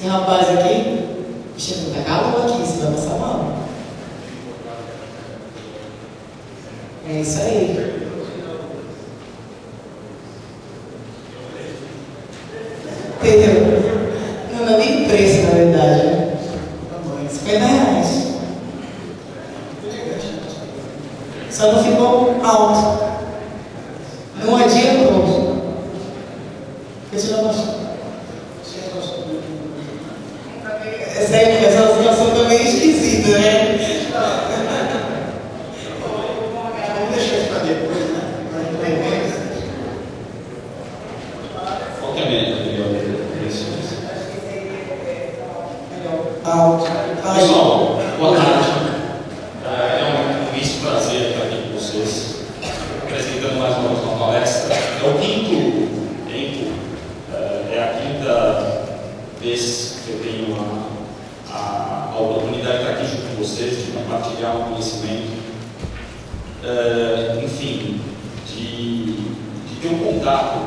Esse rapaz aqui, bicho, tá calor aqui, você vai passar mal. É isso aí. Entendeu? Não dá nem preço, na verdade, né? R$50. Só não ficou alto. Num dia pronto. Esse não gostou. Essa situação tá meio esquisita, né? Vamos deixar isso para depois, né? Qual que é a média? Alto. Pessoal, boa tarde. É um imenso prazer estar aqui com vocês, apresentando mais uma palestra. É o quinto, é a quinta vez que eu tenho a oportunidade de estar aqui junto com vocês, de compartilhar um conhecimento, enfim, de ter um contato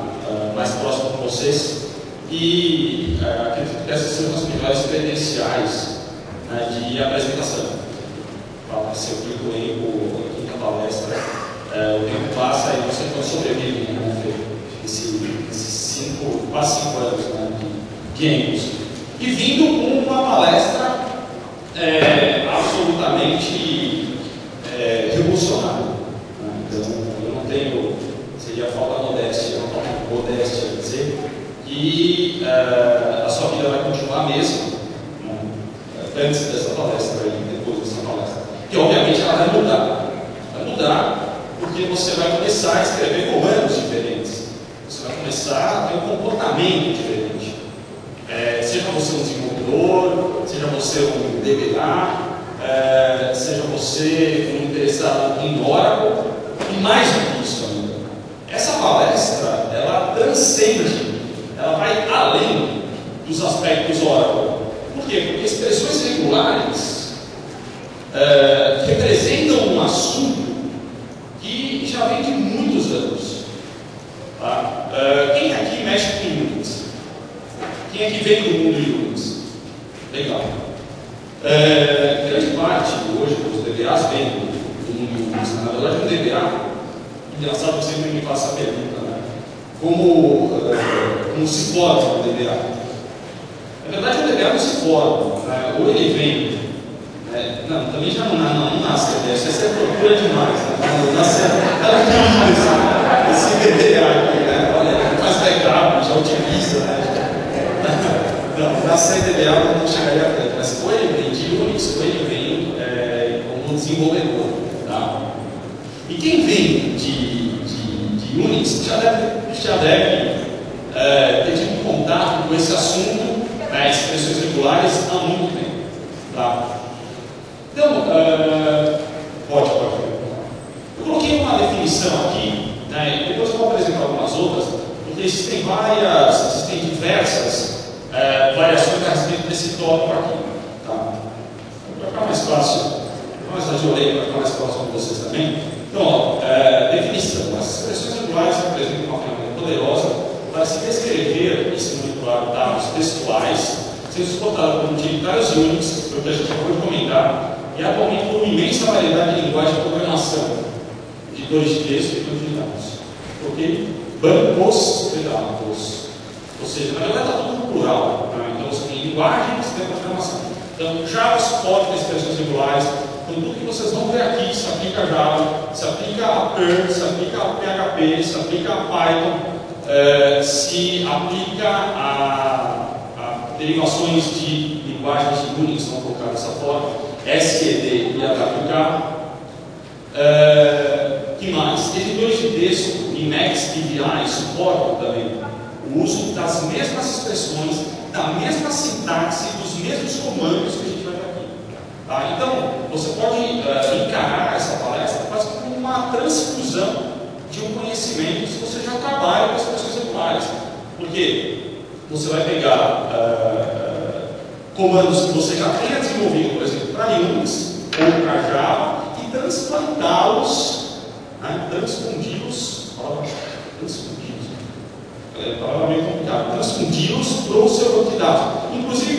mais próximo com vocês. E acredito que essas são as melhores credenciais de apresentação. Se eu fico em quinta palestra, o tempo passa e você não sobrevive, né? Quase 5 anos, né, de ênfase. E vindo com uma palestra absolutamente revolucionária. Né? Então, eu não tenho, seria falta modéstia, não falta modéstia dizer que a sua vida vai continuar a mesma, né, antes dessa palestra e depois dessa palestra. Que obviamente ela vai mudar. Vai mudar porque você vai começar a escrever comandos diferentes. Você vai começar a ter um comportamento diferente. Seja você um desenvolvedor, seja você um DBA, seja você um interessado em Oracle, e mais do que isso ainda. Essa palestra, ela transcende, ela vai além dos aspectos Oracle. Por quê? Porque expressões regulares representam um assunto que já vem de muitos anos. Tá? Quem aqui mexe com Unix? Quem aqui vem do mundo de Unix? Legal. Grande parte hoje dos DBAs vem do mundo de Unix. Na verdade, um DBA, engraçado que sempre me passa a pergunta, né? Como se forma um DBA? Na verdade, o DBA não se forma, né? Ou ele vem. Não, também já não nasce, essa é procura demais, né? Nasce esse DBA aqui, né? Olha, faz backup, já utiliza, né? Não, nasce DBA não chegaria a frente, mas ou ele vem de Unix, ou ele vem como desenvolvedor, tá? E quem vem de Unix já deve ter tido contato com esse assunto, né, expressões regulares, há muito tempo, tá? Então, pode. Eu coloquei uma definição aqui, né, e depois eu vou apresentar algumas outras, porque existem diversas variações a respeito desse tópico aqui. Tá? Para ficar mais fácil, mais adorei para ficar mais próximo de vocês também. Então, definição. As expressões regulares representam uma ferramenta poderosa para se descrever e se manipular dados textuais, sendo suportada por utilitários Unix, foi o que a gente acabou de comentar, e atualmente por uma imensa variedade de linguagens de programação, editores de texto e editores de dados. Ok? Bancos de dados. Ou seja, na verdade está tudo no plural. Né? Então você tem linguagens de programação. Então, Java suporta expressões regulares. Então, tudo que vocês vão ver aqui se aplica a Java, se aplica a Perl, se aplica a PHP, se aplica a Python, se aplica a derivações de linguagens de Unix, vamos colocar dessa forma, SQD e AWK. Que mais? Editores de texto, Emacs e VI suportam também o uso das mesmas expressões, da mesma sintaxe, dos mesmos comandos que a gente vai ver aqui. Tá? Então, você pode encarar essa palestra quase como uma transfusão de um conhecimento se você já trabalha com expressões regulares. Porque você vai pegar comandos que você já tenha desenvolvido, por exemplo, para Unix ou para Java, e transplantá-los, né? Transfundi-los para o seu banco de dados. Inclusive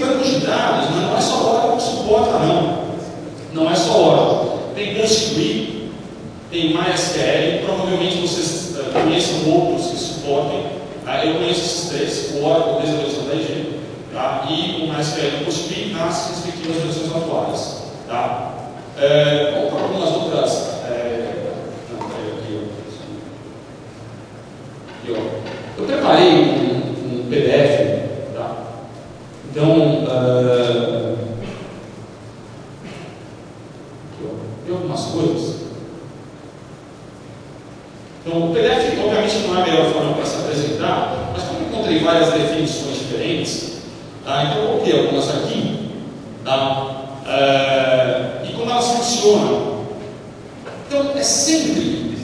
Não é só Oracle. Tem PostgreSQL, tem MySQL, provavelmente vocês conheçam outros que suportem. Eu conheço esses três, o Oracle desde a versão 10G, tá? E o MySQL e o PostgreSQL nas respectivas versões atuais. Tá? Vamos para algumas outras. Eu preparei um PDF, tá? Então, tem algumas coisas. Então, o PDF, obviamente, não é a melhor forma para se apresentar, mas como eu encontrei várias definições diferentes, tá? Então eu coloquei algumas aqui, tá? E como elas funcionam. Então, é sempre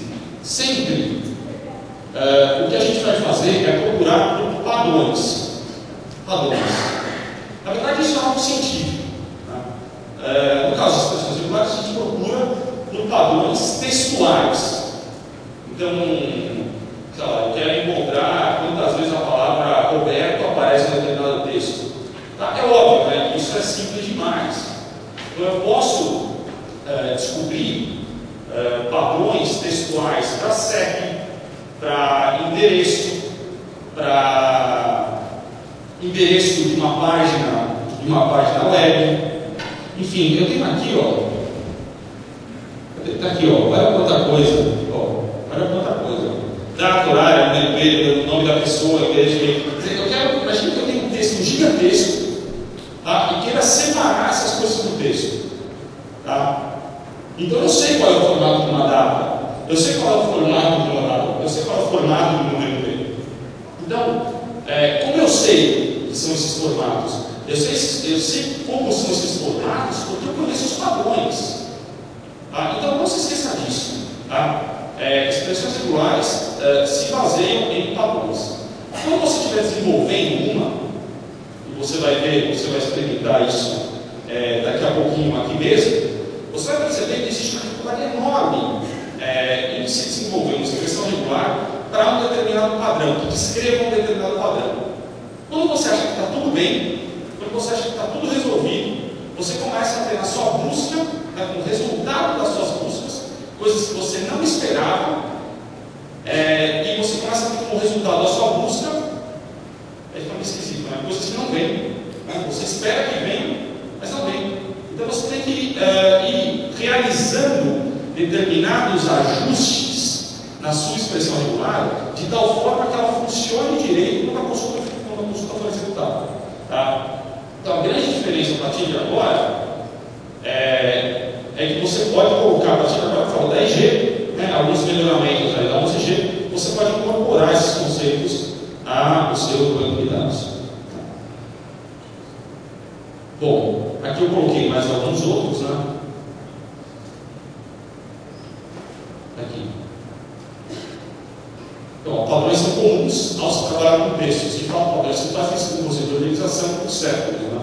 o que a gente vai fazer é procurar por padrões. Na verdade, isso é algo científico. Tá? No caso das expressões regulares, a gente procura por padrões textuais. Então, sei lá, eu quero encontrar quantas vezes a palavra Roberto aparece em determinado texto. Tá? É óbvio, né, que isso é simples demais. Então, eu posso descobrir padrões textuais para CEP, para endereço de uma página web. Enfim, eu tenho aqui, olha quanta coisa, data, horário, o nome da pessoa, imagina que eu tenho um texto gigantesco, tá? E queira separar essas coisas do texto, tá? Então eu sei qual é o formato de uma data, eu sei qual é o formato de uma data, eu sei qual é o formato do número dele. Então, como eu sei que são esses formatos? Eu sei como são esses formatos porque eu conheço os padrões. Tá? Então não se esqueça disso. Tá? Expressões regulares se baseiam em padrões. Quando você estiver desenvolvendo uma, e você vai experimentar isso daqui a pouquinho aqui mesmo, você vai perceber que existe uma dificuldade enorme em se desenvolver uma expressão regular para um determinado padrão, que descreva um determinado padrão. Quando você acha que está tudo bem, quando você acha que está tudo resolvido, você começa a ter na sua busca, com o resultado das suas buscas, coisas que você não esperava, e você começa a ter como resultado da sua busca, fica meio esquisito, né? Coisas que não vêm, né? Você espera que venham, mas não vem. Então você tem que ir realizando determinados ajustes na sua expressão regular, de tal forma que ela funcione direito quando a consulta for executada. Tá? Então a grande diferença a partir de agora é que você pode colocar, a partir de agora, eu falo 10G, né, alguns melhoramentos aí da 11G, você pode incorporar esses conceitos ao seu banco de dados. Bom, aqui eu coloquei mais alguns outros, né? Aqui. Então, padrões são comuns ao se trabalhar com textos. Se fala padrões, você faz isso com conceito de organização por séculos, né?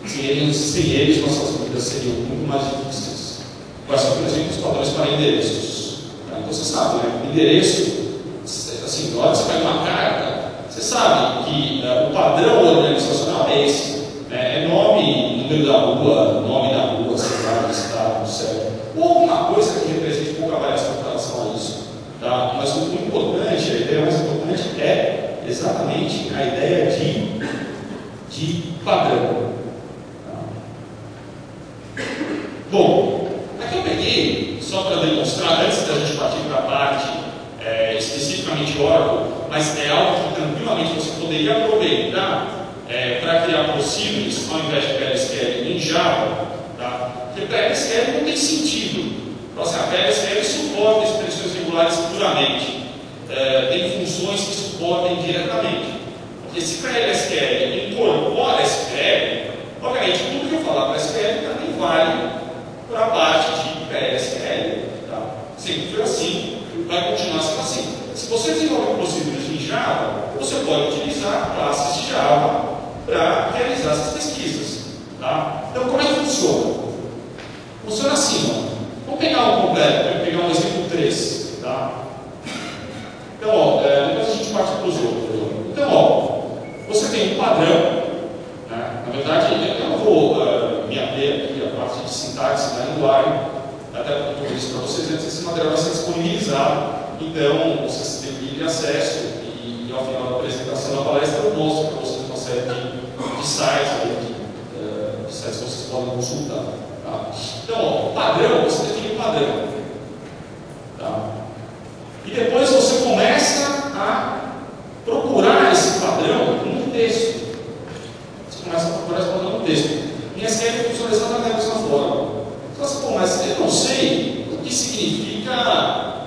Sem eles, nossas vidas seriam muito mais difíceis. Quais são, por exemplo, os padrões para endereços? Tá? Então, você sabe, né? Endereço, assim, na hora que você pega uma carta, você sabe que o padrão organizacional é esse. É nome, número da rua, cidade, estado, certo? Ou alguma coisa que represente pouca variação em relação a isso. Tá? Mas o importante, a ideia mais importante é exatamente a ideia de padrão. Tá? Bom, aqui eu peguei, só para demonstrar, antes da gente partir para a parte especificamente Oracle, mas é algo que tranquilamente você poderia aproveitar para criar possíveis, ao invés de PLSQL em Java, tá? Porque PLSQL não tem sentido. Nossa, a PLSQL suporta expressões regulares puramente. Tem funções que suportem diretamente. Porque se PLSQL incorpora SQL, obviamente tudo que eu falar para SQL também vale para a parte de PLSQL. Tá? Sempre foi assim, vai continuar sendo assim. Se você desenvolve possíveis em Java, você pode utilizar classes de Java para realizar essas pesquisas. Tá? Então, como é que funciona? Funciona assim, ó. Vamos pegar um completo, vamos pegar um exemplo 3. Tá? Então, depois a gente parte para os outros. Então, você tem um padrão. Né? Na verdade, eu não vou me ater aqui a parte de sintaxe da linguagem, até porque eu estou isso para vocês antes, esse material vai ser disponibilizado, então vocês têm livre acesso e ao final da apresentação da palestra eu mostro para vocês uma série de sites, de sites que vocês podem consultar. Tá? Então, ó, padrão, você define o padrão. Tá? E depois você começa a procurar esse padrão no texto. Você começa a procurar esse padrão no texto. Em SQL funciona exatamente da mesma forma. Então você começa, eu não sei o que significa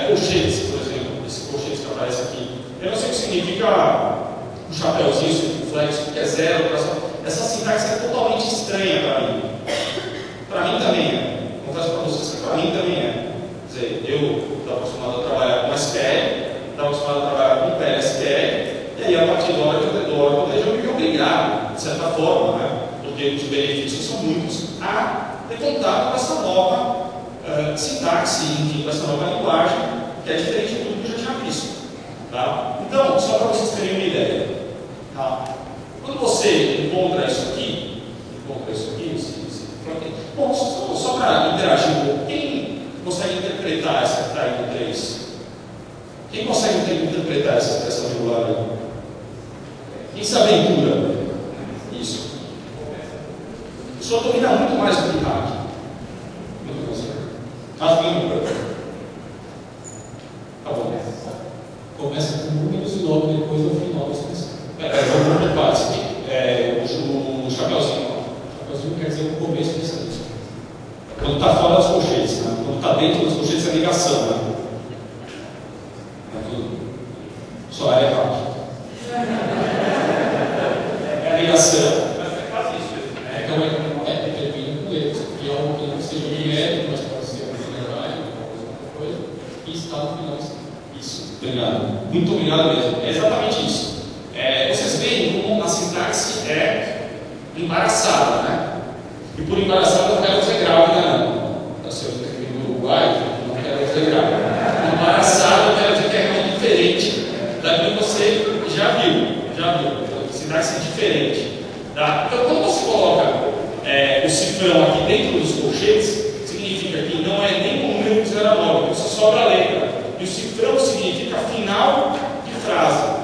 colchetes, por exemplo, esse colchete que aparece aqui. Eu não sei o que significa um chapéuzinho, um flex, o que é zero. Essa sintaxe é totalmente estranha para mim. Para mim também é. Confesso para vocês que para mim também é. Quer dizer, eu estou acostumado a trabalhar com SQL, estava acostumado a trabalhar com PLSQL, e aí a partir da hora que eu me vi obrigado, de certa forma, né? Porque os benefícios são muitos, a ter contato com essa nova sintaxe, enfim, com essa nova linguagem, que é diferente de tudo que eu já tinha visto. Tá? Então, só para vocês terem uma ideia. Tá? Quando você encontra isso aqui, bom, só para interagir um pouco, quem consegue interpretar essa que está aí no 3? Quem consegue interpretar essa expressão regular aí? Quem se aventura? Isso. O senhor domina muito mais do que hack. Muito mais. Tá bom. Começa com números e logo depois no final da expressão. Vamos por partes aqui. O chapéuzinho. O chapéuzinho quer dizer o começo dessa lista. Quando está fora das colchetes, né? Quando está dentro das colchetes é negação, né? Só é hack. É a negação. Termina com letras, que é algo que não seja numérico, mas pode ser um general, alguma coisa, e está no final. Isso, obrigado. Muito obrigado mesmo. É exatamente isso. Vocês veem como a sintaxe é embaraçada, né? E por embaraçada não quero dizer grávida, não. Se eu estou aqui no Uruguai, não quero dizer grávida. Embaraçada eu quero dizer que é realmente diferente daquilo que você já viu. A sintaxe é diferente. Tá? Então, quando você coloca o cifrão aqui dentro dos colchetes, significa que não é nem um número de 0 a 9, porque só sobra a letra. E o cifrão significa final de frase.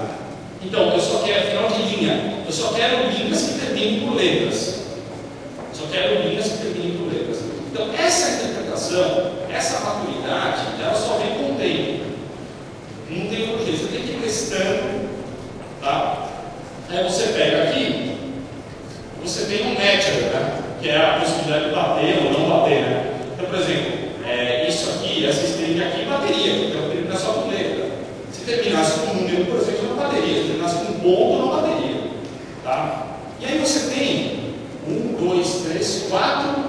Então, eu só quero final de linha. Eu só quero linhas que terminem por letras. Então, essa interpretação, essa maturidade, ela só vem com o tempo. Não tem porquê. Você tem que ir testando. Tá? Aí você pega aqui, você tem um matcher, né? Que é a possibilidade de bater ou não bater. Né? Então, por exemplo, isso aqui, essa string aqui, bateria. Então, termina só com letra. Se terminasse com um número, por exemplo, não bateria. Se terminasse com um ponto, não bateria. Tá? E aí você tem 1, 2, 3, 4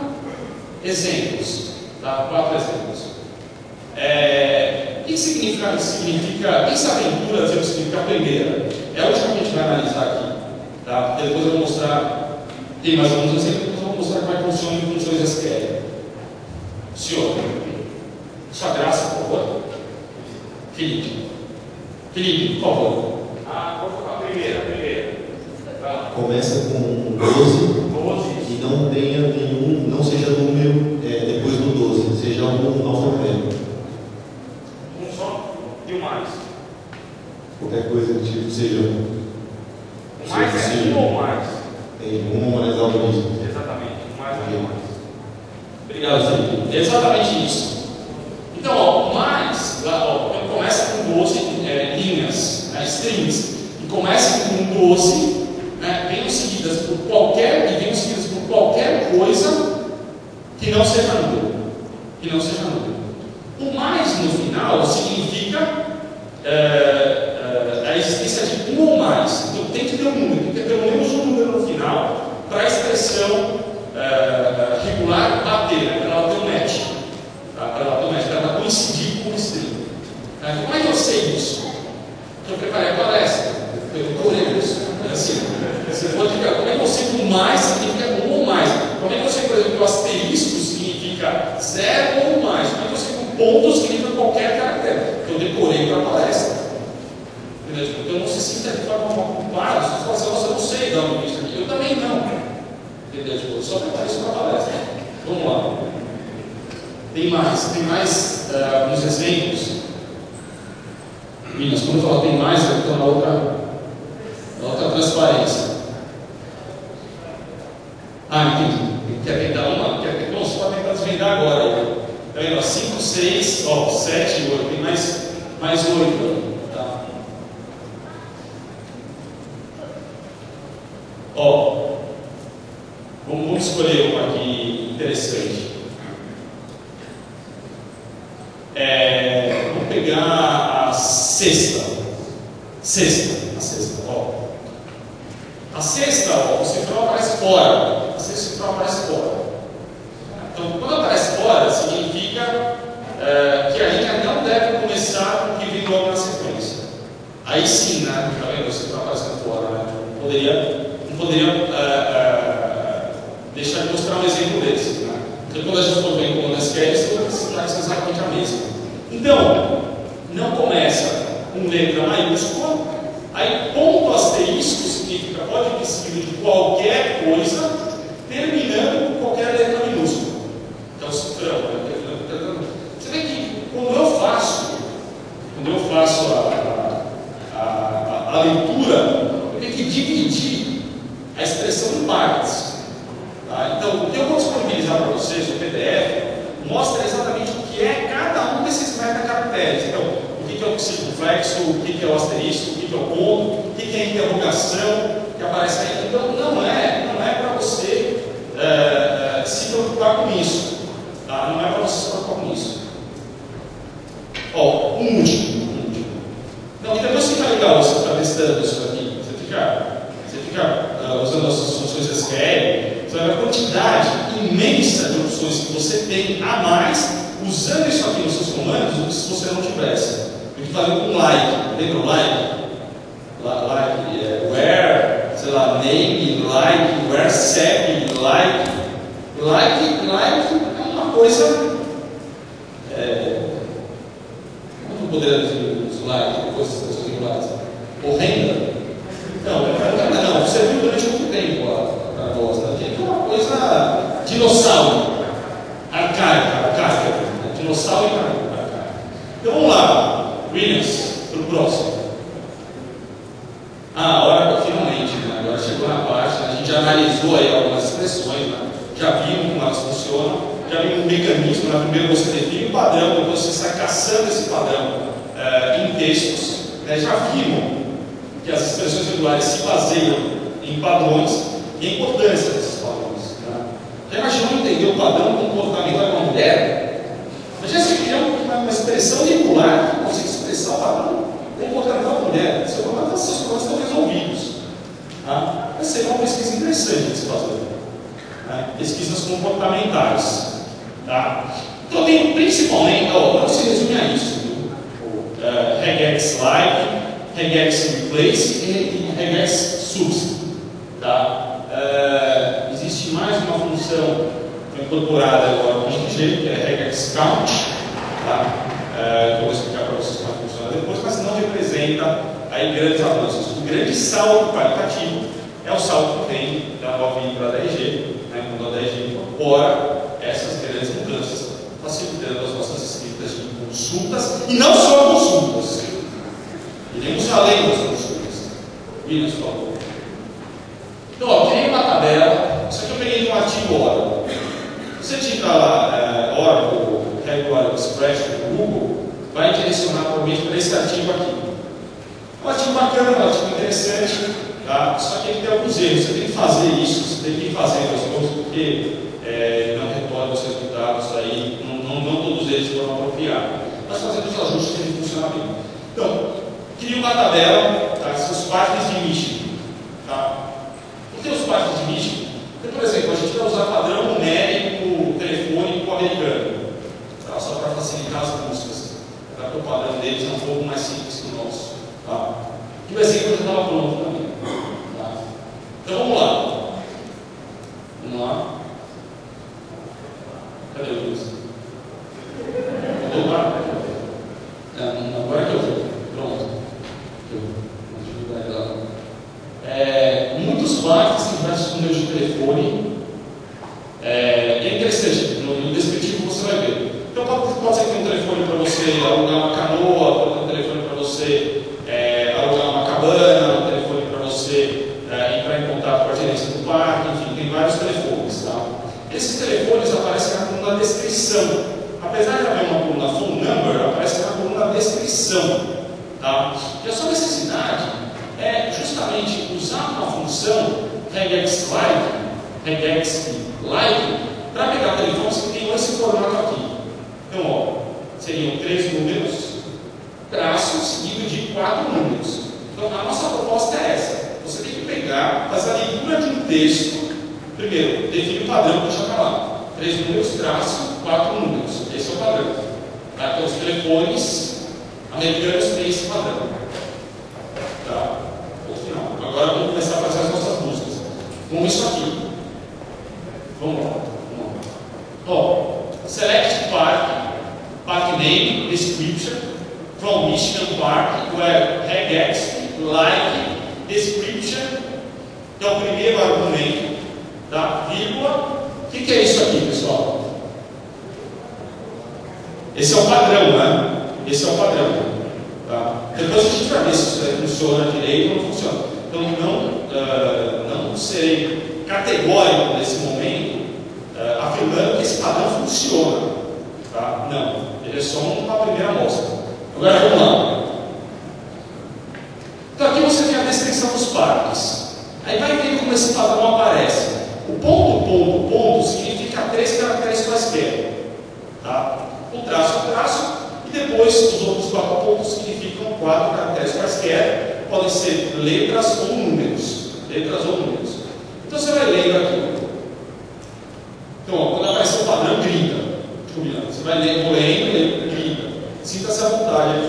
exemplos. Tá? 4 exemplos. O que significa? Quem se aventura a dizer o que significa a primeira? É a última que a gente vai analisar aqui. Tá? Depois eu vou mostrar, tem mais alguns exemplos, depois eu vou mostrar como é que funciona em funções SQL. Senhor, sua graça, por favor. Felipe, por favor. Vou focar a primeira. Começa com 12 e não tenha nenhum, não seja número depois do 12, seja um alfabeto. Um só e o mais. Qualquer coisa do tipo seja. O mais é um ou mais? Tem um ou mais algoritmo. Exatamente, um mais ou mais. Obrigado, Felipe. É exatamente isso. Então, ó, mais, quando começa com 12 linhas, né, strings, e começa com 12, né, venham seguidas por qualquer coisa que não seja número. O mais no final significa a existência de um ou mais. Então tem que ter um número, tem que ter pelo menos um número no final para a expressão regular bater, para ela ter um match. Para ela coincidir com o string. Como é que eu sei isso? Eu preparei a palestra, eu decorei isso. Assim, como é que eu sei que o mais significa um ou mais? Como é que eu sei, por exemplo, que o asterisco significa 0 ou mais? Como é que eu sei que o ponto significa qualquer caractere? Eu decorei para a palestra. Entendeu? Então não se sinta de forma culpada. Se você fala assim, nossa, eu não sei dar uma lista aqui. Eu também não. Entendeu? Eu só preparei isso para a palestra. Tem mais alguns exemplos. Meninas, quando eu falo tem mais, eu estou na outra transparência. Entendi. Quer tentar uma? Bom, você pode tentar desvendar agora. Tá vendo? 5, 6, 7, 8. Tem mais 8. Tá? Vamos escolher uma aqui interessante. Vamos pegar a sexta. A sexta, o cifrão aparece fora. A sexta cifrão aparece fora. Então, quando aparece fora, significa que a linha não deve começar com o que vem logo na sequência. Aí sim, né? Tá vendo? O cifrão aparecendo fora, né? Não poderia deixar de mostrar um exemplo desse. Né? Então, quando a gente for ver como nas queres, vai ser exatamente a mesma. Então, não começa com letra maiúscula, aí ponto asterisco significa pode vir seguido de qualquer coisa, terminando com qualquer letra minúscula. Então, cifrão. Você vê que quando eu faço a leitura, eu tenho que dividir a expressão em partes. Tá? Então, o que eu vou disponibilizar para vocês, o PDF, mostra exatamente o que é cada um desses metacaracteres. Então, o que é o circunflexo, o que é o asterisco, o que é o ponto, o que é a interrogação que aparece aí. Então, não é para você se preocupar com isso. Tá? Não é para você se preocupar com isso. Um último. Não, e depois fica legal você ficar testando isso aqui. Você fica usando as funções SQL, você vai ver a quantidade imensa de opções que você tem a mais usando isso aqui nos seus comandos do que se você não tivesse. Eu estou fazendo com like. Lembra o like? Where, sei lá, name, like, where sep, like. Like é uma coisa. Como eu poderia definir os like, coisas regulares? Horrenda? Não, você viu durante muito tempo a voz da gente. É uma coisa dinossauro, arcaica, dinossauro e arcaica. Então vamos lá, Williams, para o próximo. Agora finalmente, né? Agora chegou na parte, a gente já analisou aí algumas expressões, né? Já vimos como elas funcionam, já vimos um mecanismo, né? Primeiro você define um padrão, depois você sai caçando esse padrão em textos, né? Já vimos que as expressões regulares se baseiam em padrões e a importância desses padrões. Né? Já imaginou entender o padrão comportamental de uma mulher? Mas já se criou uma expressão regular que consegue expressar o padrão comportamental da mulher. Seus problemas estão resolvidos. Tá? Essa seria uma pesquisa interessante de se fazer. Tá? Pesquisas comportamentais. Tá? Então tem principalmente, não se resume a isso. Regex like, regex replace e regex substitute. Tá? Existe mais uma função incorporada agora no RG, que é regex count. Tá? Eu vou explicar para vocês como funciona depois, mas não representa aí grandes avanços. O grande salto qualitativo é o salto que vem da OVI para a DRG, né? Quando a DRG incorpora essas grandes mudanças, facilitando as nossas escritas de consultas, e não só consultas. Iremos além das consultas. Williams, por favor. Então, criei uma tabela. Isso aqui eu peguei de um artigo Oracle. Você digita lá Oracle Regular Expression no Google, vai direcionar provavelmente para esse artigo aqui. É um artigo bacana, um artigo interessante, tá? Só que ele tem alguns erros. Você tem que fazer isso, você tem que ir fazendo as coisas, porque não retorna os resultados aí, não todos eles foram apropriados. Mas fazendo os ajustes que ele funciona bem. Então, cria uma tabela, tá? São os partes de Michigan. Tá? Por que os partes de Michigan? Porque, por exemplo, a gente vai usar padrão numérico telefônico americano, tá? Só para facilitar as buscas. Tá? Porque o padrão deles é um pouco mais simples que o nosso. Tá? E o exemplo já estava pronto também. Tá? Então vamos lá. Vamos lá. Cadê o Luiz? Agora que eu vi. Pronto. Muitos partes em diversos números de telefone. É interessante, no descritivo você vai ver. você alugar uma canoa, pode ter um telefone para você alugar uma cabana, um telefone para você entrar em contato com a gerência do parque, enfim, tem vários telefones. Tá? Esses telefones aparecem na coluna descrição. Apesar de haver uma coluna phone number, aparece na coluna descrição. Tá? E a sua necessidade é justamente usar uma função regex like para pegar telefones que tenham esse formato aqui. Então, ó, seriam 3 números, traço seguido de 4 números. Então, a nossa proposta é essa. Você tem que pegar, fazer a leitura de um texto. Primeiro, define o padrão que chama lá. 3 números, traço, 4 números. Esse é o padrão. Tá? Então, os telefones americanos têm esse padrão. Tá? Ponto final. Agora vamos começar a fazer as nossas buscas. Com isso aqui. Vamos lá. Ó, select park name, description, from Michigan Park, where regex like description, que é o primeiro argumento, tá? Vírgula. O que é isso aqui, pessoal? Esse é o padrão, né? Esse é o padrão. Tá? Depois a gente vai ver se isso funciona direito ou não funciona. Então não serei categórico nesse momento, afirmando que esse padrão funciona. Tá? Não, ele é só uma primeira amostra. Agora vamos lá. Então aqui você tem a descrição dos parques. Aí vai ver como esse padrão aparece. O ponto significa 3 caracteres quaisquer. Tá? O traço, e depois os outros 4 pontos significam 4 caracteres quaisquer. Podem ser letras ou números. Então você vai lendo aqui. Então, ó, quando aparecer o padrão, grita. Você vai lendo, grita. Sinta-se à vontade.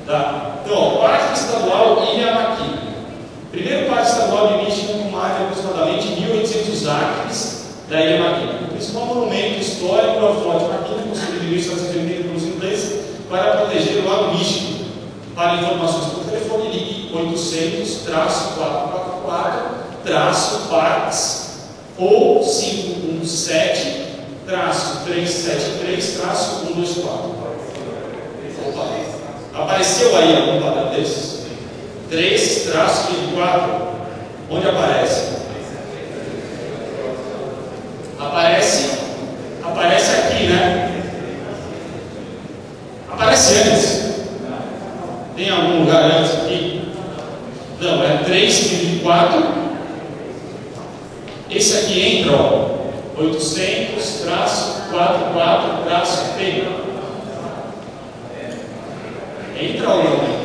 Tá? Então, ó, Parque Estadual Ilha Maquina. Primeiro parque estadual de Michigan, com uma área de aproximadamente 1.800 acres da Ilha Maquina. O principal monumento histórico é o Forte Maquina, construído em 1780 pelos ingleses para proteger o lago Michigan. Para informações por telefone, ligue 800-444-parks ou 517-373-124. Opa. Apareceu aí algum padrão desses? 3-4. Onde aparece? Aparece aqui, né? Aparece antes. Tem algum lugar antes aqui? Não, é 3-4. Esse aqui entra, ó. 800-44-P. Entra ou não?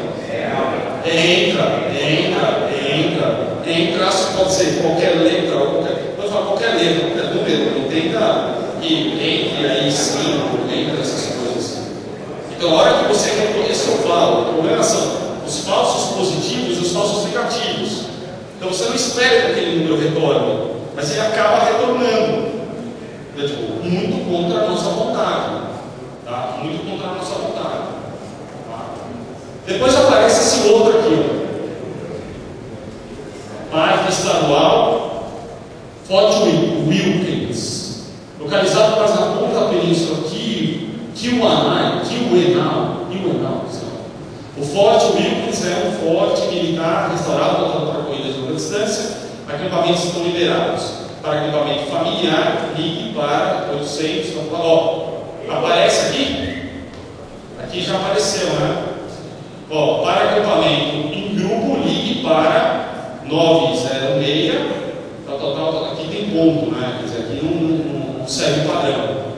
Entra, pode ser qualquer letra, pode falar qualquer letra, qualquer número, entenda que entre aí 5, entre essas coisas. Então, a hora que você reconhece, isso que eu falo, o problema são os falsos positivos e os falsos negativos. Então, você não espera que aquele número retorne, mas ele acaba retornando. Então, tipo, muito contra a nossa vontade. Tá? Muito contra a nossa vontade. Depois aparece esse outro aqui, ó. Parque Estadual Fort Wilkins, localizado quase na ponta da península Keweenaw. O Fort Wilkins é um forte militar restaurado voltado para corridas de longa distância. Acampamentos estão liberados. Para acampamento familiar, ligue para 800. Ó, aparece aqui? Aqui já apareceu, né? Ó, para acampamento em grupo, ligue para 906, aqui tem ponto, né? Quer dizer, aqui não segue o padrão.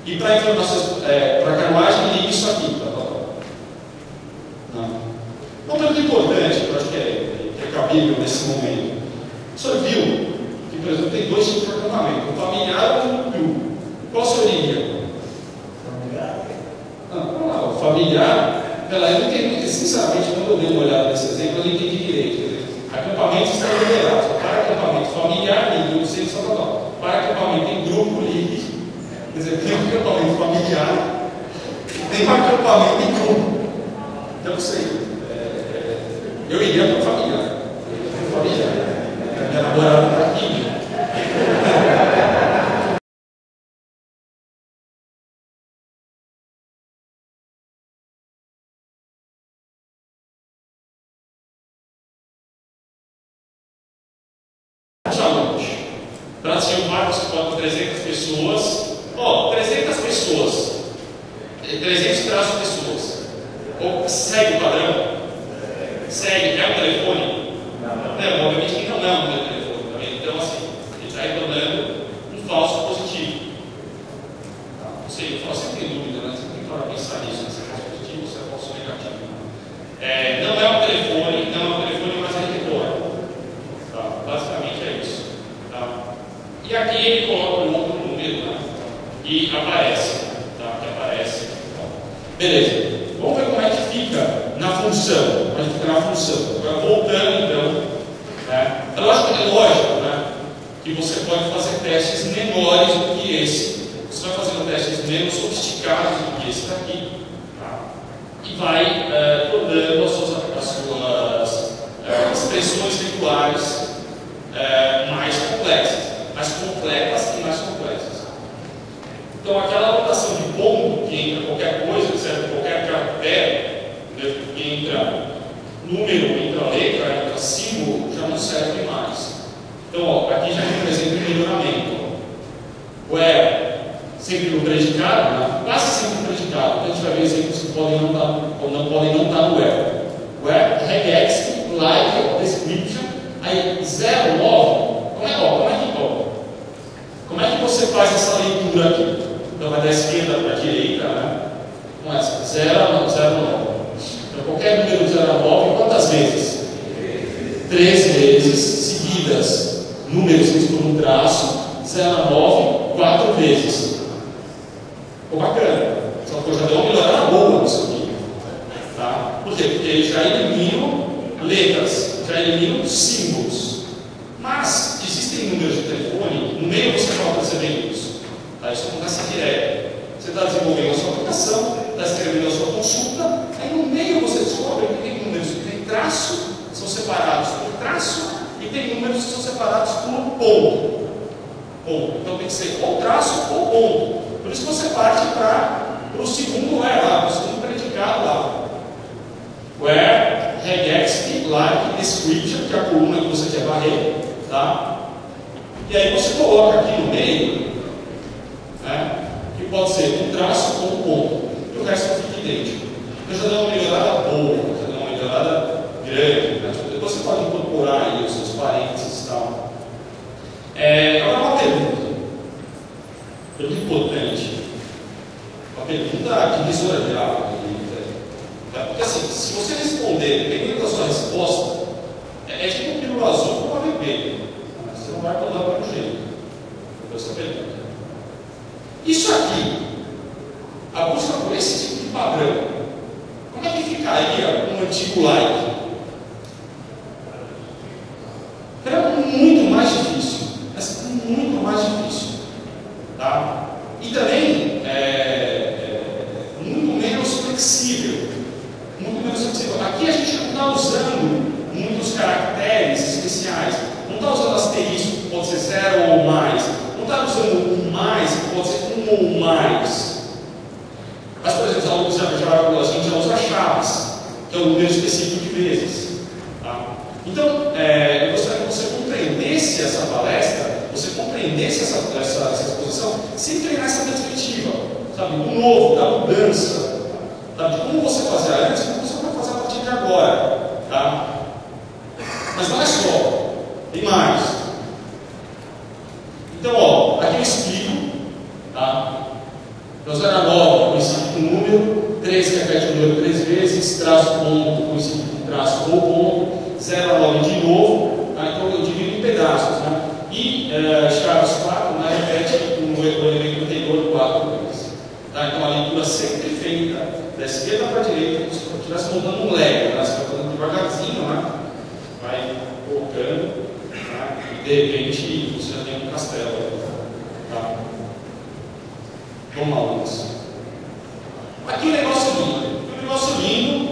E para informações, para canoagem, ligue isso aqui. Não. Um ponto importante, que eu acho que é cabível nesse momento. O senhor viu que, por exemplo, tem 2 tipos de acampamento, o familiar ou o grupo. Qual seria? Vamos lá, o familiar. Eu não entendi, sinceramente, quando eu dei uma olhada nesse exemplo, eu não entendi direito. Quer dizer, acampamentos estão liberados. Para acampamento familiar, ligue, não sei só para acampamento em grupo, ligue. Quer dizer, tem um acampamento familiar, tem um acampamento em grupo. Eu não sei. Eu iria para o familiar. Minha namorada está aqui. alunos. Brasil Marcos com 300 pessoas. 300 pessoas. 300 traços pessoas. Segue o padrão? Segue. É um telefone? Não, obviamente que não é um telefone também. Então, assim, ele está retornando um falso positivo. Não sei, eu sempre tenho dúvida, né? Você tem que pensar nisso, se é falso positivo ou se é falso negativo. Não é um telefone, mas ele retorna. Tá? Basicamente é isso. Tá? E aqui ele coloca um outro número, né? E aparece. Tá? Que aparece. Beleza. Vamos ver como é que fica na função. Como é que fica na função. Agora, voltando então. Né? É lógico, né? Que você pode fazer testes menores do que esse. Você vai fazendo testes menos sofisticados do que esse daqui. Tá? E vai tornando as suas expressões regulares mais complexas e mais complexas. Então, aquela notação de ponto que entra qualquer coisa, certo? Qualquer caractere, né? Que entra número, entra letra, entra símbolo, já não serve mais. Então, aqui já tem um exemplo de melhoramento. Where, sempre no predicado, né? Quase sempre no predicado. Então, a gente vai ver exemplos que podem não estar no where. Where, regex, like, description, aí 09. Como é que você faz essa leitura aqui? Então vai da esquerda para a direita, né? Com essa 0 a 9. Então qualquer número de 0 a 9, quantas vezes? 3 vezes seguidas. Números escritos por um traço, 0 a 9, 4 vezes. Ficou bacana. Só que eu já dei uma melhorada boa nisso aqui. Tá? Por quê? Porque ele já elimina letras, já elimina símbolos. Mas existem números de telefone, no meio você pode perceber isso. Tá? Isso acontece direto. Você está desenvolvendo a sua aplicação, está escrevendo a sua consulta, aí no meio você descobre que tem números que tem traço, são separados por traço, e tem números que são separados por ponto. Então tem que ser ou traço ou ponto. Por isso você parte para o segundo where lá, para o segundo predicado lá. Where, regex, like, description, que é a coluna que você quer varrer. Tá? E aí você coloca aqui no meio, né, que pode ser um traço ou um ponto, e o resto fica idêntico. Eu já dei uma melhorada boa, já dei uma melhorada grande, né? Depois você pode incorporar aí os seus parênteses e tal. Agora uma pergunta importante, uma pergunta divisora de água, porque assim, se você responder, dependendo da sua resposta, é tipo um pílula azul com uma bebê. Você não vai mandar para o jeito. Depois você pergunta. Isso aqui, a busca por esse tipo de padrão, como é que ficaria um antigo like? É muito mais difícil. Mas muito mais difícil. Tá? E também muito menos flexível. Muito menos flexível. Aqui a gente não está usando muitos caracteres especiais. Não está usando asterisco, que pode ser 0 ou mais. Não está usando um mais, que pode ser 1 ou mais. Mas, por exemplo, a gente já usa chaves, que é um número específico de vezes. Tá? Então, eu gostaria que você compreendesse essa palestra, você compreendesse essa exposição, sem treinar essa perspectiva, sabe? Do novo, da mudança, sabe? De como você fazia antes e como você vai fazer a partir de agora. Tá? Mas não é só, tem mais. Então, aqui eu explico, tá? Então, 0 a 9 coincide com o número, 3 repete o número 3 vezes, traço ponto coincide com traço ou ponto, 0 a 9 de novo, tá? Então eu divido em pedaços, né? E chaves 4, né, repete o elemento anterior 4 vezes. Tá? Então a leitura sempre feita da esquerda para a direita, como se estivesse montando um Lego, né? Você vai fazendo devagarzinho, né? Vai colocando, tá? E de repente você já tem um castelo. Tá? Vamos lá, Lucas. Aqui um negócio lindo,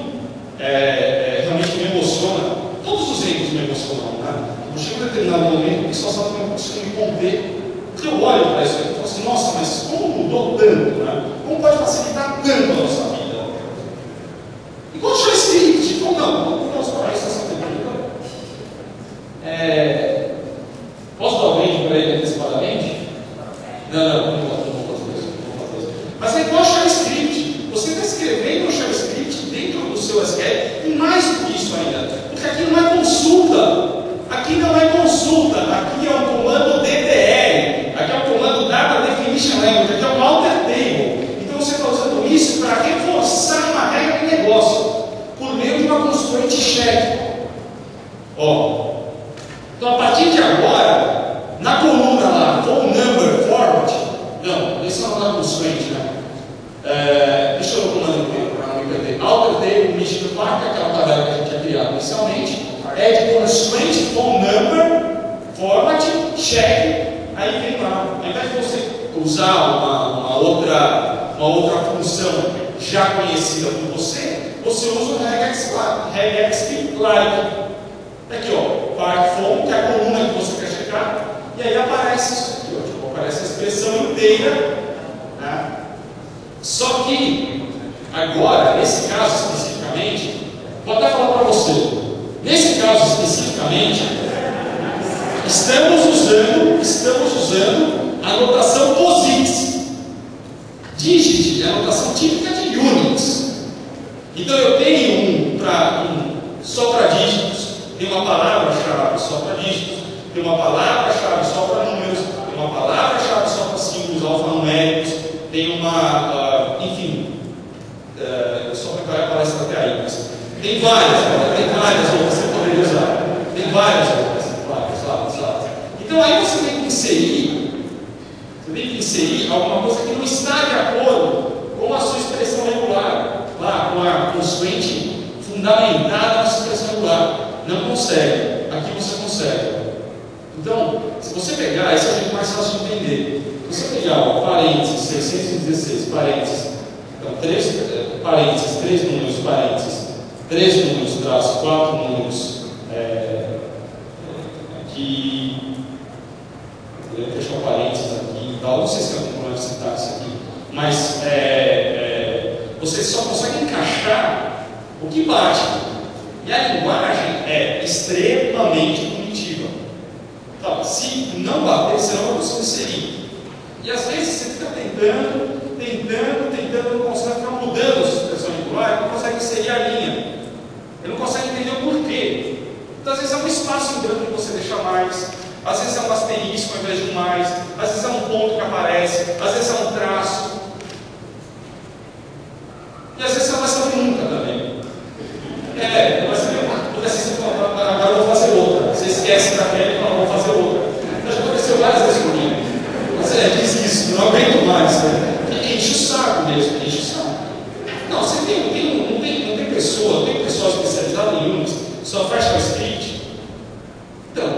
realmente me emociona. Todos os erros me emocionam, né? Eu chego a determinado momento que só sabe que eu não consigo me conter. Porque eu olho para isso e falo assim, nossa, mas como mudou tanto, né? Como pode facilitar tanto a nossa vida? E quando chega esse script, então não, vamos para isso essa pergunta. check, aí vem lá. Ao invés de você usar uma outra função já conhecida por você, você usa o regex like. Aqui, ó, part from, que é a coluna que você quer checar, e aí aparece isso aqui, ó, tipo, aparece a expressão inteira, né? Só que agora, nesse caso especificamente, vou até falar para você, nesse caso especificamente, estamos usando a notação POSIX. Digit é a notação típica de Unix. Então eu tenho só para dígitos, tem uma palavra-chave só para dígitos, tem uma palavra-chave só para números, tem uma palavra-chave só para símbolos alfanuméricos, tem uma, enfim, só preparar a palestra até aí, mas tem várias outras que você poderia usar. Tem várias outras. Então aí você tem que inserir alguma coisa que não está de acordo com a sua expressão regular, lá com a consoante fundamentada na sua expressão regular. Não consegue. Aqui você consegue. Então, se você pegar, esse é o jeito mais fácil de entender. Se você pegar, ó, parênteses, 616, parênteses, então, 3 números, parênteses, 3 números, traço, 4 números, aqui, eu vou fechar o parênteses aqui, tal. Não sei se tem algum problema de sintaxe aqui, mas você só consegue encaixar o que bate. E a linguagem é extremamente punitiva. Então, se não bater, você não vai conseguir inserir. E às vezes você fica tentando, não consegue, ficar mudando a sua expressão regular, não consegue inserir a linha. Ele não consegue entender o porquê. Então, às vezes é um espaço em branco que você deixa mais, às vezes é um asterisco ao invés de um mais, às vezes é um ponto que aparece, às vezes é um traço. E às vezes você não vai saber nunca também. Não vai saber nunca. Porque assim você fala, agora eu vou fazer outra. Você esquece da pele e fala, vou fazer outra. Já aconteceu várias vezes comigo. Você diz isso, não aguento mais. Enche o saco mesmo, enche o saco. Não, você não tem pessoa especializada em Unix, só faz JavaScript. Então,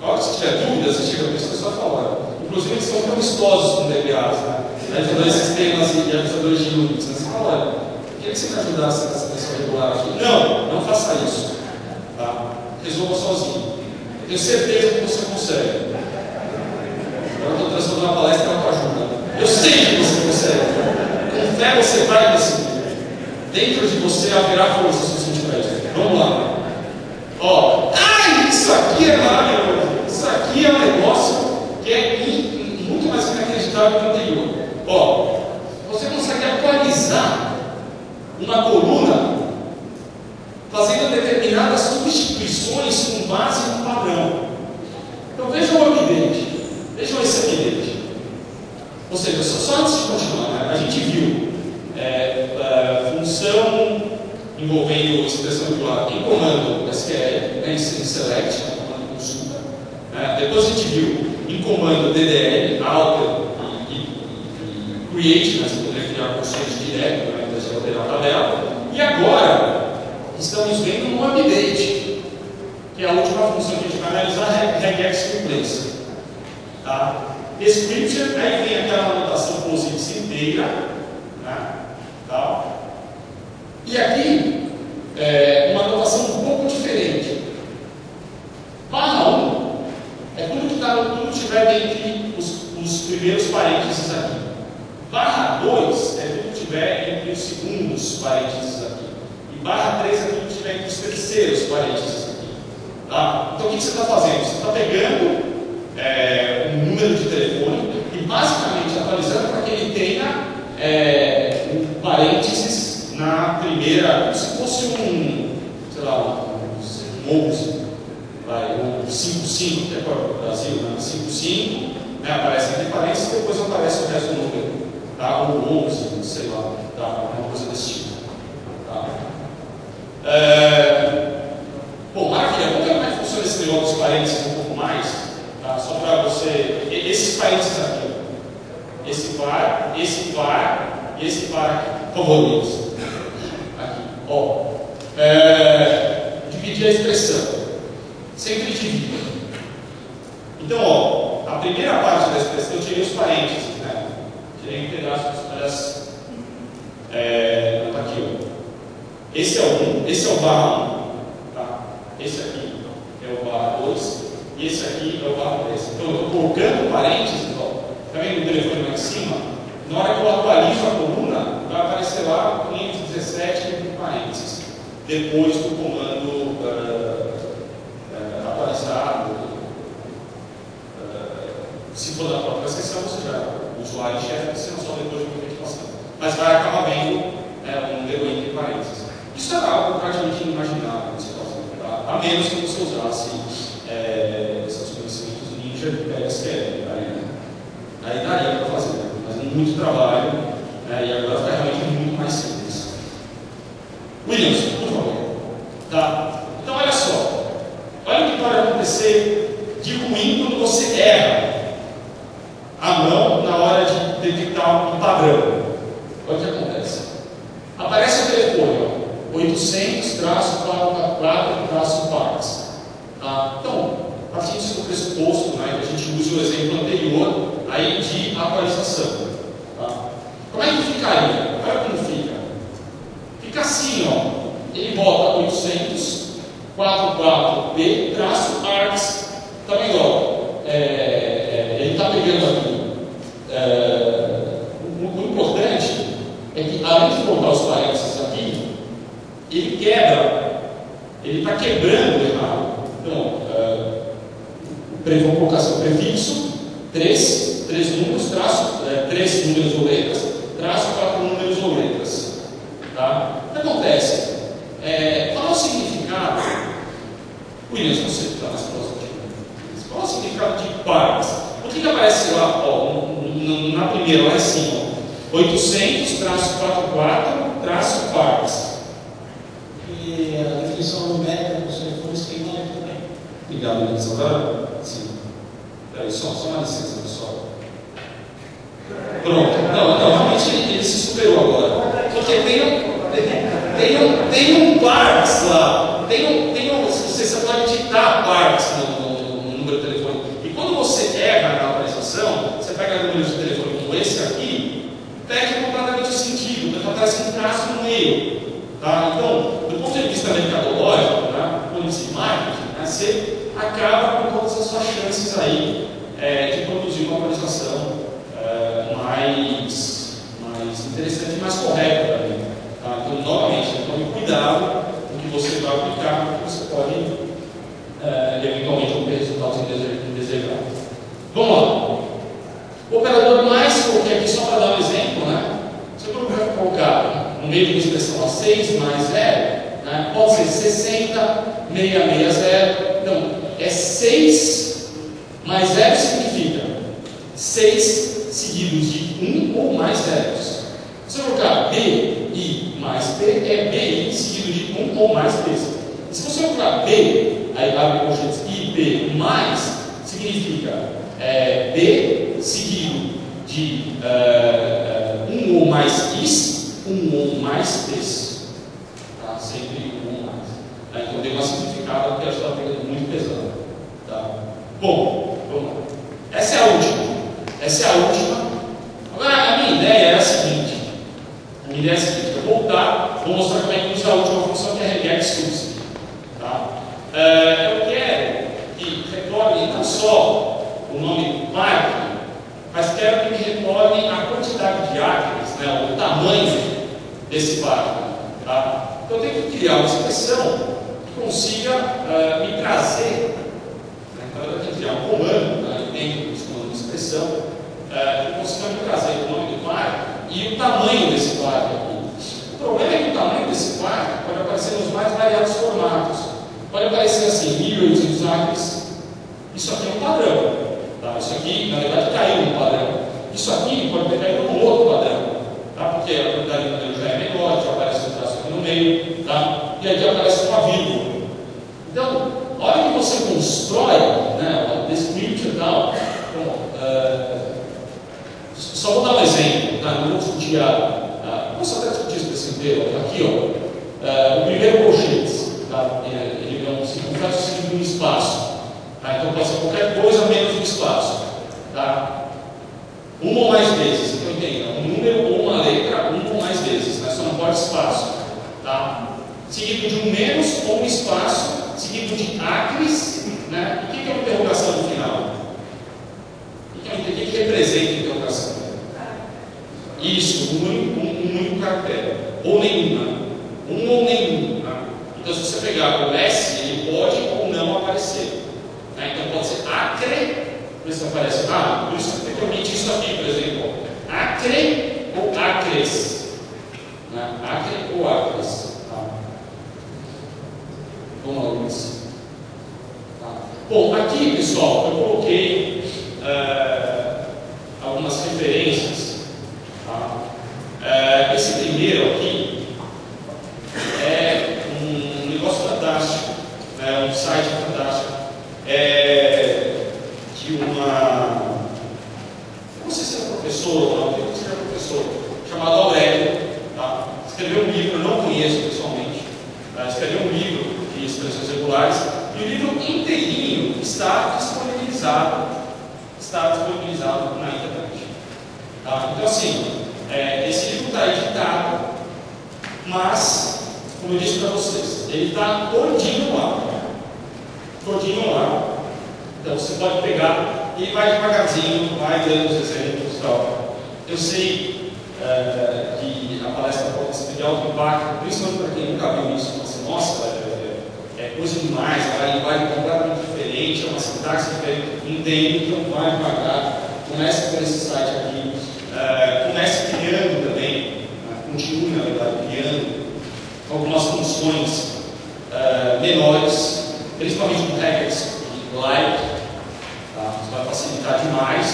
na hora que você tiver dúvidas, você chega a pessoa só falar. Inclusive, eles são tão amistosos com DBAs, né? Ajudantes sistemas e ajusadores de Unix. Você fala, olha, queria que você me ajudasse nessa pessoa regular aqui. Não faça isso. Tá? Resolva sozinho. Eu tenho certeza que você consegue. Agora eu estou transformando a palestra em autoajuda. Eu sei que você consegue. Com fé você vai conseguir. Dentro de você haverá força se você tiver isso. Vamos lá. Ó, isso aqui é maravilhoso. Isso aqui é um negócio que é muito mais inacreditável que o anterior. Ó, você consegue atualizar uma coluna fazendo determinadas substituições com base no padrão. Então vejam o update. Vejam esse update. Ou seja, só antes de continuar, né, a gente viu função envolvendo expressão regular em comando SQL, em select, comando consulta. Depois a gente viu em comando DDL, alter e create, né, você poderia criar constante direto, né, então você alterar a tabela. E agora estamos vendo um update, que é a última função que a gente vai analisar, regex replace. Tá? Description, aí vem aquela anotação POSIX inteira, né? Tá? E aqui uma anotação um pouco diferente. Barra 1 é tudo que estiver entre os primeiros parênteses aqui. Barra 2 é tudo que estiver entre os segundos parênteses aqui. E barra 3 é tudo que estiver entre os terceiros parênteses aqui. Tá? Então o que você está fazendo? Você está pegando um número de telefone e basicamente atualizando para que ele tenha um parênteses na primeira, como se fosse um 11, um 55, que é para o Brasil, né? 55, né? Aparece entre parênteses e depois aparece o resto do número, tá? Ou 11, sei lá, tá? Uma coisa desse tipo. Tá? Bom, maravilha, vamos ver como é que funciona esse negócio dos parênteses um pouco mais, tá? Só para você. Esses parênteses aqui, ó. Esse par e esse par aqui, favoritos. Aqui, ó. Dividir a expressão. Sempre divide. Então, ó, primeira parte da expressão eu tirei os parênteses, né? Tirei um pedaço dos pedaços. Tá aqui, ó. Esse é o 1, esse é o barra 1, tá? Esse aqui é o barra 2 e esse aqui é o barra 3. Então eu estou colocando parênteses, ó. Tá vendo o telefone lá em cima? Na hora que eu atualizo a coluna, vai aparecer lá 517 entre parênteses, depois do comando atualizado. Se for da própria sessão, você já o usuário enxerga, se não só depois de uma passando. Mas vai acabar vendo um número entre parênteses. Isso é algo praticamente inimaginável nesse caso, tá? A menos que você usasse esses conhecimentos ninja de PSQL. Aí daria para fazer, mas muito trabalho, e agora fica realmente muito mais simples. Williams, por favor. Tá? Então, olha só. Olha o que pode acontecer de ruim quando você erra a mão na hora de detectar um padrão. Olha o que acontece. Aparece o telefone, 800-444-parts. Tá? Então, partindo do pressuposto, né, que a gente use o exemplo anterior aí de atualização. Tá? Como é que ficaria? Olha como fica. Fica assim, ó. Ele bota 800-44p-args. Tá vendo? Ele está pegando aqui. O importante é que, além de colocar os parênteses aqui, ele quebra. Ele está quebrando errado. Então, vamos colocar assim, o prefixo, 3 números, traço, 3 números ou letras, traço 4 números ou letras. Tá? O que acontece? Qual é o significado? Williams, você está mais próximo aqui. Qual é o significado de parts? O que aparece lá, na primeira, lá em cima? 800-44-parts. E a definição numérica dos telefones tem uma letra também. Obrigado, Williams. Agora, sim. Peraí, só uma licença, pessoal. Pronto. Não, realmente ele se superou agora. Porque tem um parts lá. Você pode digitar parts no número de telefone. E quando você erra na atualização, você pega números de telefone como esse aqui, perde completamente o sentido, porque aparece um traço no meio. Tá? Então, do ponto de vista mercadológico, né, do ponto de vista de marketing, né, você acaba com todas as suas chances aí de produzir uma atualização mais interessante e mais correta também. Tá? Então, novamente, tome cuidado com o que você vai aplicar, porque você pode eventualmente obter resultados indesejados. Vamos lá. O operador mais, coloquei aqui só para dar um exemplo, né? Se eu colocar no meio de uma expressão a 6 mais 0, né, pode ser 60, 660. Não, é 6 mais 0 significa 6 seguidos de 1 ou mais zeros. Se eu colocar BI mais P, é BI seguido de 1 ou mais P. Se você colocar B, aí abre colchetes IP mais, significa B seguido de 1 ou mais Is, 1 ou mais P's. Tá? Sempre 1 ou mais. Tá? Então deu uma simplificada porque ela está pegando muito pesado. Tá? Bom, vamos lá. Essa é a última. Agora, a minha ideia é a seguinte. Eu vou voltar, vou mostrar como é que usa a última função, que é regex subs. Tá? Eu quero que retorne não só o nome do parque, mas quero que me retorne a quantidade de árvores, né, o tamanho desse parque. Tá? Então eu tenho que criar uma expressão que consiga me trazer, né, então eu tenho que criar um comando, né, dentro desse comando de expressão, que consiga me trazer o nome do parque e o tamanho desse parque aqui. O problema é que o tamanho desse parque pode aparecer nos mais variados formatos. Pode aparecer assim, 1.800 árvores. Isso aqui é um padrão. Tá? Isso aqui, na verdade, caiu no padrão. Isso aqui pode ter caído no outro padrão. Tá? Porque a quantidade do número já é menor, já aparece um traço aqui no meio. Tá? E aqui aparece uma vírgula. Então, a hora que você constrói, né, a description e tal, só vou dar um exemplo, tá? Não vou discutir vamos até discutir isso desse inteiro. Aqui, ó, o primeiro colchete, tá? Ele é um circunflexo seguido de um espaço. Tá? Então pode ser qualquer coisa menos um espaço. Tá? Uma ou mais vezes, então entenda, um número ou uma letra, uma ou mais vezes, né? Só não pode espaço. Tá? Seguido de um menos ou um espaço, seguido de acres, né? E o que é uma interrogação no final? O que representa a interrogação? Isso, um único caractere, ou nenhuma, um ou nenhum. Tá? Então, se você pegar o S, ele pode ou não aparecer. Né? Então, pode ser acre, por isso aparece, por isso tem que omitir isso aqui, por exemplo, acre ou acres. Né? Acre ou acres. Tá? Vamos lá, Luiz. Tá? Bom, aqui, pessoal, eu coloquei algumas referências. Tá? Esse primeiro aqui é um negócio fantástico, né? Um site fantástico. De uma. Não sei se era professor ou não, eu não sei se era professor, chamado Aurélio. Tá? Escreveu um livro, eu não conheço pessoalmente. Tá? Escreveu um livro de expressões regulares e o livro inteirinho está disponibilizado na internet. Tá? Então, assim, esse livro está editado, mas, como eu disse para vocês, ele está todinho lá. Então você pode pegar e vai devagarzinho, vai dando os exemplos e tal. Eu sei que a palestra pode ser de alto impacto, principalmente para quem nunca viu isso, assim, nossa, é coisa demais, a linguagem é completamente diferente, é uma sintaxe diferente, entende, então vai devagar, comece por esse site aqui, comece criando também, continue na verdade criando algumas funções menores, principalmente com records e like, tá? Isso vai facilitar demais.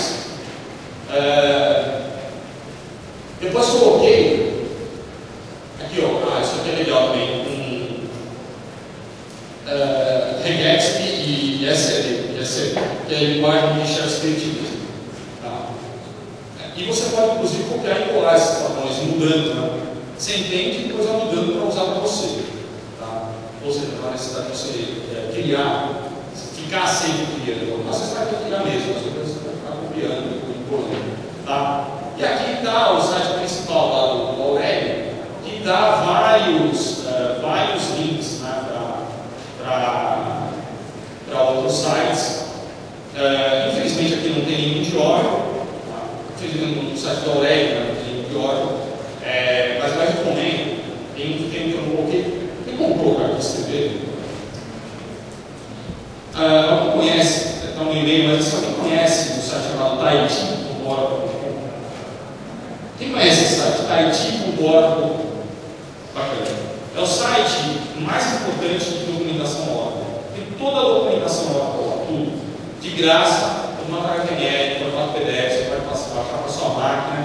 Depois coloquei aqui, ó, isso aqui é legal também, Regex e SCD, que é a linguagem de shell script mesmo. Tá? E você pode inclusive copiar e colar esses padrões, mudando, né? Você entende e depois vai mudando para usar para você. Tá? Ou seja, não há necessidade de você criar, ficar sempre criando. Mas você vai ter que criar mesmo, você vai ficar copiando e colando. Tá? E aqui está o site principal lá do Aurélio, que dá vários links, né, para outros sites. Infelizmente aqui não tem nenhum de Oracle. Tá? Infelizmente no site do Aurélio não tem nenhum de Oracle. Mas eu recomendo, tem muito tempo que eu não coloquei. Quem comprou para escrever? Alguém conhece, está no e-mail, mas se alguém conhece o site chamado Tahiti.oracle.com? Quem conhece esse site? Tahiti.oracle.com? Bacana. É o site mais importante de documentação Oracle. Tem toda a documentação Oracle lá, tudo. De graça, formato HTML, formato PDF, você vai baixar para a sua máquina.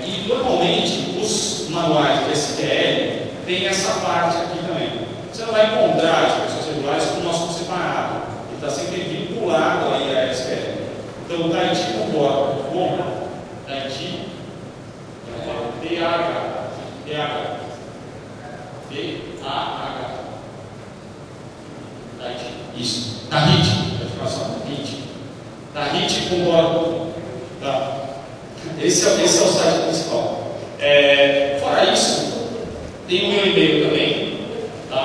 E normalmente os manuais de SQL tem essa parte aqui também. Você não vai encontrar as expressões regulares com o nosso separado. Ele está sempre vinculado aí a SQL. Então, o Tahiti.oracle.com, Tahiti, isso, Tahiti, Tahiti.oracle. Tá? Esse é o site principal. Fora isso, tem o meu e-mail também. Tá?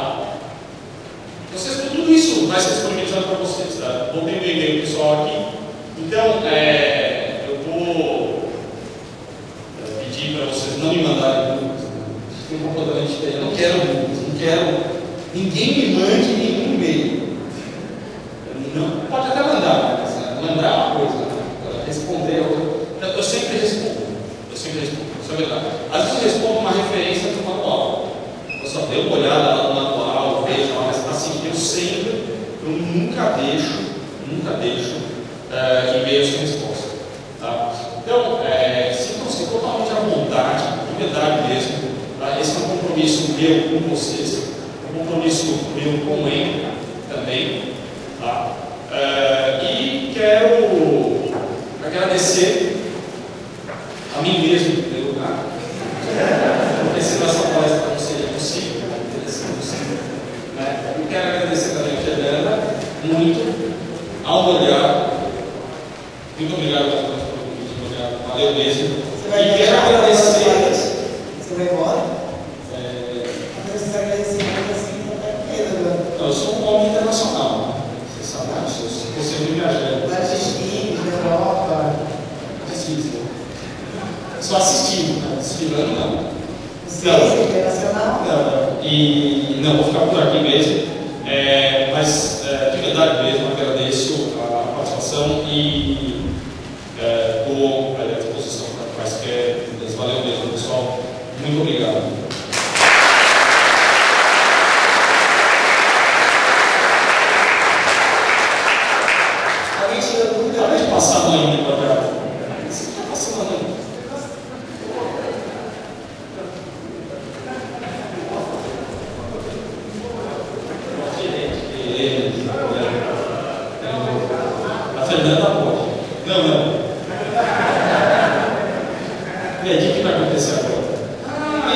Tudo isso vai ser disponibilizado para vocês. Tá? Vou ter o meu e-mail pessoal aqui. Então, eu vou pedir para vocês não me mandarem dúvidas. Tem um comportamento diferente. Eu não quero dúvidas, não quero. Ninguém me mande nenhum e-mail. Não, pode até mandar, mas mandar uma coisa, responder outra. Eu sempre respondo. Isso é verdade. Às vezes eu respondo uma referência do manual. Eu só dei uma olhada lá no manual, vejo, mas assim, eu nunca deixo e-mails sem resposta. Tá? Então, sintam-se totalmente à vontade, de verdade mesmo. Tá? Esse é um compromisso meu com vocês, um compromisso meu com o Enca também. Tá? E quero agradecer a mim mesmo, em primeiro lugar, porque se nossa palestra não seria possível, né? Eu quero agradecer também a Fernanda muito, ao olhar, Muito obrigado pelo convite, obrigado. Valeu mesmo. Você vai E quero agradecer. Você vai embora? Mas você está agradecendo assim, não está com medo agora. Não, eu sou um homem internacional. Você sabe disso. Eu estou sempre viajando. Vários destinos na Europa. Preciso. Só assistindo, né? Desfilando não. Ciência internacional? Não. E não, vou ficar por aqui mesmo. Mas de verdade mesmo, agradeço a participação e estou à disposição para quaisquer dúvidas. Valeu mesmo, pessoal. Muito obrigado. Alguém tirou dúvida? Acabei de passar a mãe para cá. Você está passando a mãe? A Fernanda pode. Não. E aí, o que vai acontecer agora?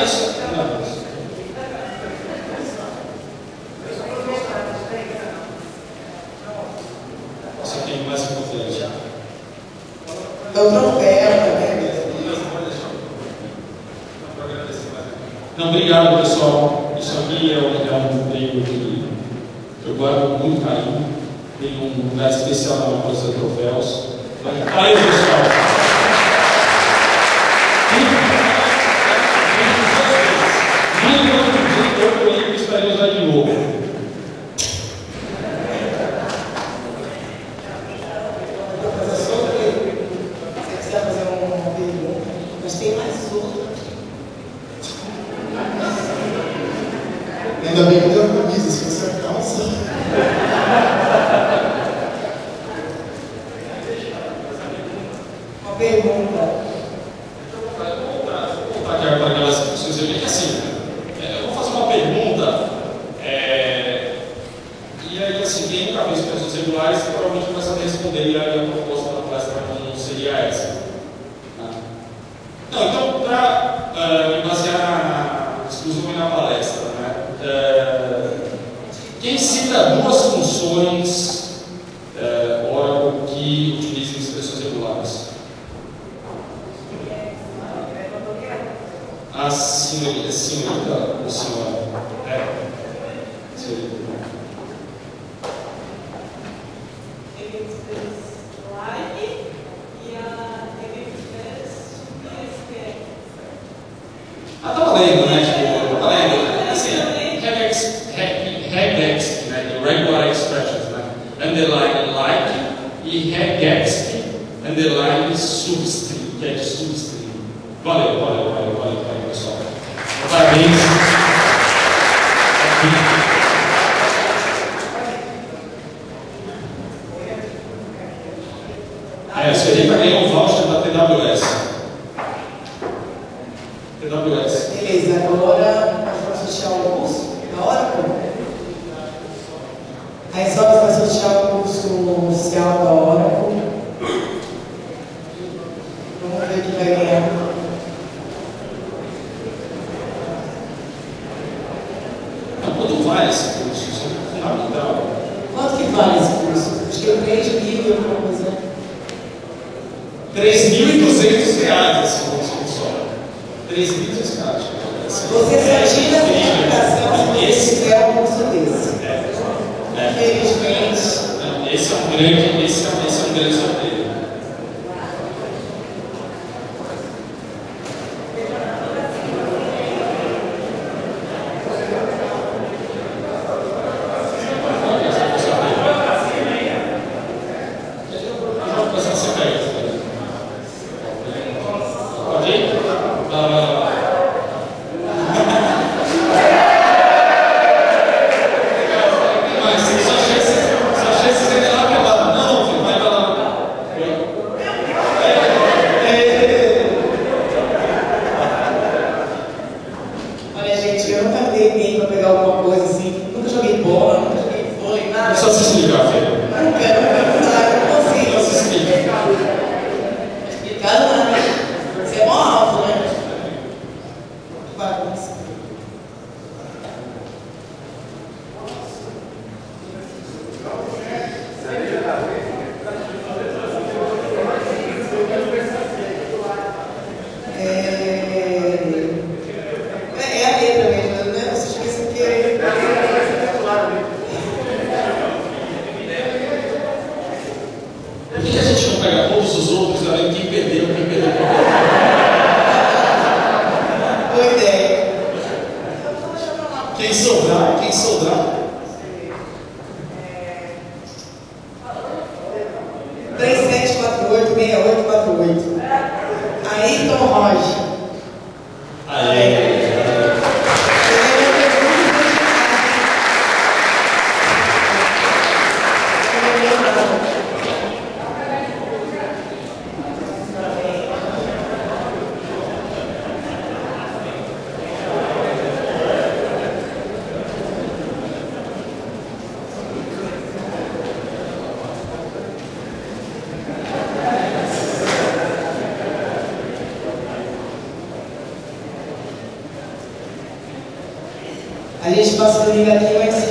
Isso. Não. Isso aqui é mais importante. É o troféu também. Não, obrigado, pessoal. Isso aqui é um prêmio que eu guardo com muito carinho. Tem um lugar especial na minha coleção de troféus. Valeu, pessoal. Eu espero usar de novo. Se você quiser fazer uma pergunta, mas tem mais outra. Ainda bem que deu uma camisa, se você é calça. Uma pergunta. Vou voltar aqui para aquelas discussões. Eu que assim, eu vou fazer uma pergunta, e aí assim, quem nunca fez pessoas regulares, provavelmente vai saber responder, e aí a proposta da palestra não seria essa. Não, então, para me basear exclusivamente na palestra, né? Quem cita duas funções Oracle que utilizam expressões regulares? A senhorita ou senhora? Senhorita. Tá valendo, né? Tipo, tá valendo. Assim, regex, né? Irregular expressions, né? Underline like e regex, underline substring, que é de substring. Valeu, pessoal. Parabéns. A senhorita ganhou um voucher da TWS. Beleza, agora nós vamos associar o curso da Oracle. Aí só vai associar o curso oficial da Oracle. Vamos ver quem vai ganhar. Quanto vale esse curso? Isso é fundamental. Quanto que vale esse curso? Acho que é 3 mil e alguma coisa. R$3.200 esse curso só. R$3.200. Você só tira a certificação se você fizer um curso desse. Infelizmente. Esse é um grande sorteio. Pode ir? Mas sua chance ainda lá pra lá. Não, filho, vai pra lá. Olha, gente, eu nunca dei tempo para pegar alguma coisa assim. Nunca joguei bola, nunca joguei vôlei, nada. Só se explicar, filho. Nunca, não consigo. Só se explica. Por que a gente não pega todos os outros e olha quem perdeu, quem perdeu, quem perdeu? Boa ideia. Quem sobrar, quem sobrar. 3748-6848. Ayrton Rocha. Aí. A gente passa o link aqui, vai ser